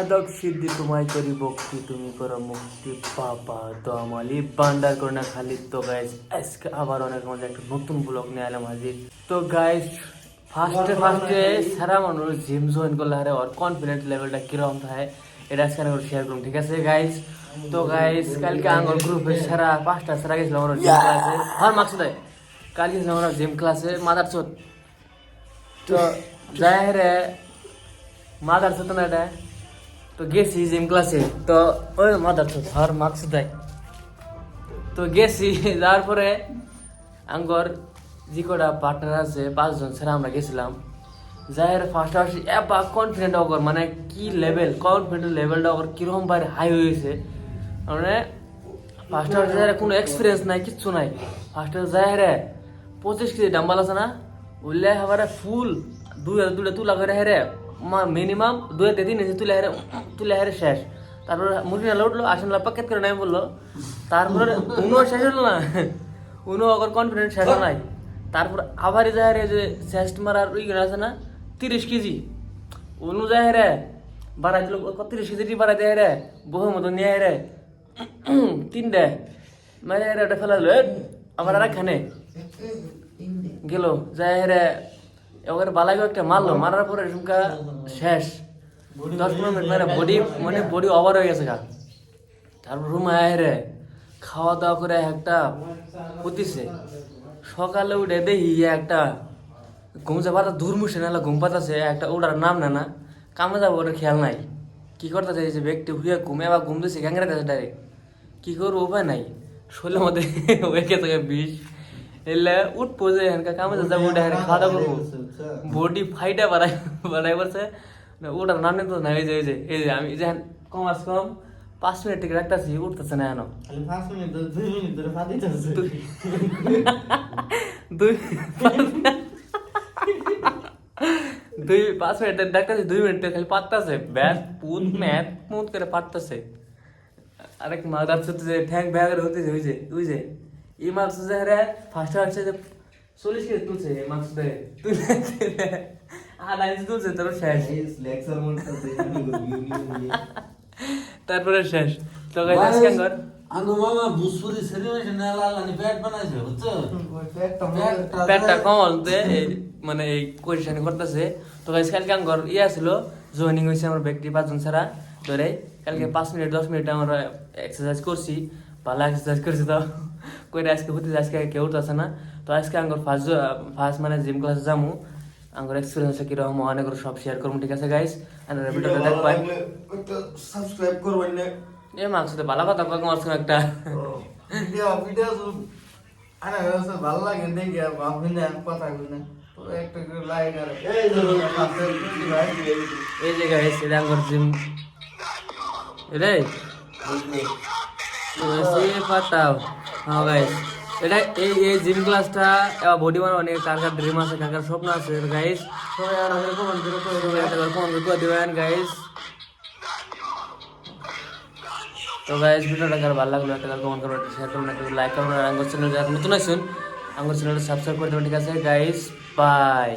সাধক সিদ্ধি তোমায় করি ভক্তি তুমি করো মুক্তি পাপা তো আমালি বান্দার করে না খালি তো গাইস আজকে আবার অনেক মধ্যে একটা নতুন ব্লগ নিয়ে এলাম হাজির তো গাইস ফার্স্টে সারা মানুষ জিম জয়েন করলে হারে ওর কনফিডেন্স লেভেলটা কিরকম থাকে এটা আজকে আমি শেয়ার করুন ঠিক আছে গাইস তো গাইস কালকে আঙ্গর গ্রুপে সারা 5টা সারা গেছিলাম আমরা জিম ক্লাসে হর মার্কস দেয় কাল গেছিলাম আমরা জিম ক্লাসে মাদার চোদ তো যাই রে মাদার চোদ না এটা তো গেছি জিম ক্লাসে তো ওই মাদার তো ধর মার্কস দেয় তো গেছি যাওয়ার পরে আঙ্গর যে কটা পার্টনার আছে 5 জন ছাড়া আমরা গেছিলাম যাই ফার্স্ট আসি এবা কনফিডেন্ট অগর মানে কি লেভেল কনফিডেন্ট লেভেলটা অগর কিরকম বাইরে হাই হয়েছে মানে ফার্স্ট আসে যাই কোনো এক্সপিরিয়েন্স নাই কিচ্ছু নাই ফার্স্ট যাই রে 25 কেজি ডাম্বাল আছে না উল্লে হবারে ফুল 2 তুলা করে হেরে মিনিমাম 2-3 ইঞ্চি তুলে হেরে শেষ তারপরে মুরগি নালা উঠলো আসেন প্যাকেট করে নাই বললো তারপরে উনো শেষ হলো না উনো অগর কনফিডেন্ট শেষ নাই তারপর আবার যায় রে যে চেস্ট মারার ওই আছে না 30 কেজি উনু যায় রে বাড়াই দিল 30 কেজি বাড়াই দেয় রে বহু মতো নিয়ে রে 3 মানে রে ওটা ফেলা দিল আবার আর খানে গেল যায় রে এবার বালাইও একটা মারলো মারার পরে ঝুমকা শেষ 10-15 মিনিট মানে বডি ওভার হয়ে গেছে গা তারপর রুমে আয় রে খাওয়া দাওয়া করে একটা পুতিছে সকালে উঠে দেখি একটা ঘুম যাবার দূর মুসে না ঘুম পাতাছে একটা ওটার নাম না কামে যাবো ওটার খেয়াল নাই কি করতেছে যে ব্যক্তি হুয়ে ঘুমে আবার ঘুম দিচ্ছে গ্যাংরা কাছে ডাইরেক্ট কি করবো উপায় নাই শরীরের মধ্যে ওয়েকে থাকে বিষ এলে উঠবো যে এখানকার কামে যাবো ওটা খাওয়া দাওয়া করবো বডি ফাইটা বাড়াই পড়ছে ওটার নাম নিতে না এই যে আমি যে কম আজ কম 5 মিনিট থেকে রাখতেছি উঠতেছে না এনো 5 মিনিট 2 মিনিট ধরে ফাটিতেছে 5 মিনিট ডাকতেছে 2 মিনিট খালি পাততেছে ব্যাস পুত করে পাততেছে আরেক মাদার সাথে যে ঠ্যাং ব্যাগের হতেছে ওই যে এই মাছ যে রে ফার্স্ট হচ্ছে যে 40 কেজি তুলছে এই মাছ তুলে আলাইজ তুলছে তোর শেষ লেকচার মনটাছে তারপরে শেষ তো গাইস আজকে কর আঙ্গো মামা বুসপুরি সেলিব্রেশন লালানি পেট বানাইছে বুঝছো পেটটা কমল দে মানে এই কোয়েশ্চেন করতেছে তো গাইস কালকে আঙ্গর ইয়া ছিল জয়েনিং হইছে আমার ব্যক্তি 5 জন ছাড়া ধরে কালকে 5 মিনিট 10 মিনিট আমরা এক্সারসাইজ করছি ভালো এক্সারসাইজ করছি তো কই আজকে হতে আজকে কেউ উঠতেছে না তো আজকে আঙ্গর ফার্স্ট মানে জিম ক্লাসে যামু আঙ্গর এক্সপেরিয়েন্স কি রকম অনেক সব শেয়ার করব ঠিক আছে গাইস আর ভিডিওটা দেখবাই একটা সাবস্ক্রাইব করবেন না এ মাকসুদে ভালো কথা কম আছে একটা ভিডিও আরে ওসব ভালো লাগে দেখি আপনি না কথা কইনা তো একটা করে লাইক আর এই ধরো সাবস্ক্রাইব করে ভাই এই যে গাইস এটা আঙ্গর জিম রে তো এসে পাতাও হ্যাঁ গাইস এটা এই জিম ক্লাসটা বডি বানানো অনেক কার ড্রিম আছে কার স্বপ্ন আছে গাইস সবাই আর আমাদের কমেন্ট করে দিবেন গাইস তো গাইস ভিডিওটা কার ভালো লাগলো একটা কমেন্ট করবেন শেয়ার করবেন একটা লাইক করবেন আর আঙ্গুর চ্যানেল যারা নতুন আছেন আঙ্গুর চ্যানেলটা সাবস্ক্রাইব করে দেবেন ঠিক আছে গাইস বাই